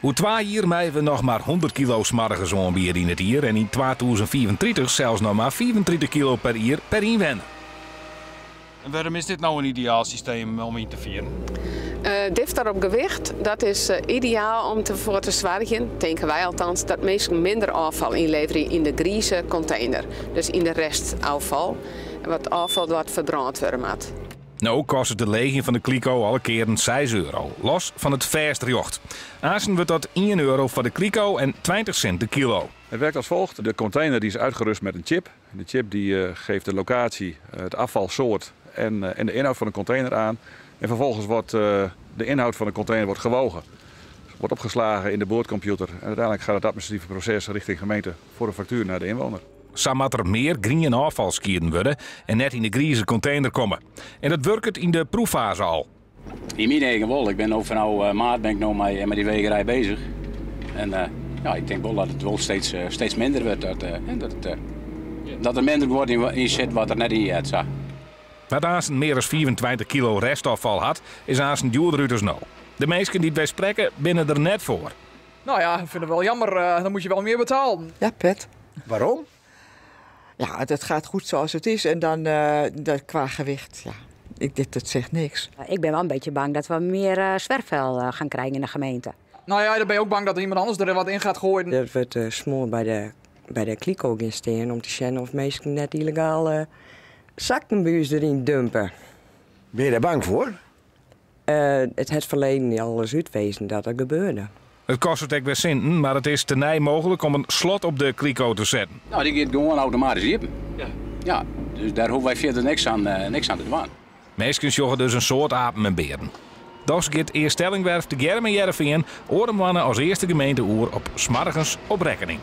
Hoe 2 jaar mij we nog maar 100 kilo smargens aanbieden in het jaar en in 2034 zelfs nog maar 34 kilo per jaar per inwoner. En waarom is dit nou een ideaal systeem om in te vieren? Difter op gewicht, dat is ideaal om ervoor te zorgen, denken wij althans, dat mensen minder afval inleveren in de grieze container. Dus in de restafval, wat afval wat verbrand worden moet. Nou kost het de leging van de kliko alle keren €6, los van het verstrjocht. Aanzien wordt dat €1 voor de kliko en 20 cent de kilo. Het werkt als volgt. De container die is uitgerust met een chip. De chip die geeft de locatie, het afvalsoort en de inhoud van de container aan. En vervolgens wordt de inhoud van de container wordt gewogen. Wordt opgeslagen in de boordcomputer. En uiteindelijk gaat het administratieve proces richting gemeente voor een factuur naar de inwoner. Zo moet er meer groene afval skieren worden en net in de grieze container komen. En dat werkt in de proeffase al. In mijn eigen wel. Ik ben over maart ben ik nou met die wegerij bezig. En ja, ik denk wel dat het wel steeds minder wordt. Dat er minder wordt in zit wat er net in zit. Wat Aansen meer dan 24 kilo restafval had, is Aansen duurder dus nou. De meesten die wij spreken binnen er net voor. Nou ja, ik vind het wel jammer. Dan moet je wel meer betalen. Ja, Pet. Waarom? Ja, het gaat goed zoals het is en dan qua gewicht, ja. Dat zegt niks. Ik ben wel een beetje bang dat we meer zwerfvuil gaan krijgen in de gemeente. Nou ja, dan ben je ook bang dat iemand anders er wat in gaat gooien. Dat wordt smoor bij de kliko gaan staan om te zien of mensen net illegaal zakkenbuis erin dumpen. Ben je daar bang voor? Het verleden al eens uitwezen dat er gebeurde. Het kost het ook weer centen, maar het is tenij mogelijk om een slot op de kliko te zetten. Nou, die gaat gewoon automatisch open. Ja, dus daar hoeven wij verder niks aan te doen. Meesten joggen dus een soort apen en beren. Dus gaat Eerstellingwerf te Germen Jereveen oren als eerste gemeente op 's morgens op rekening.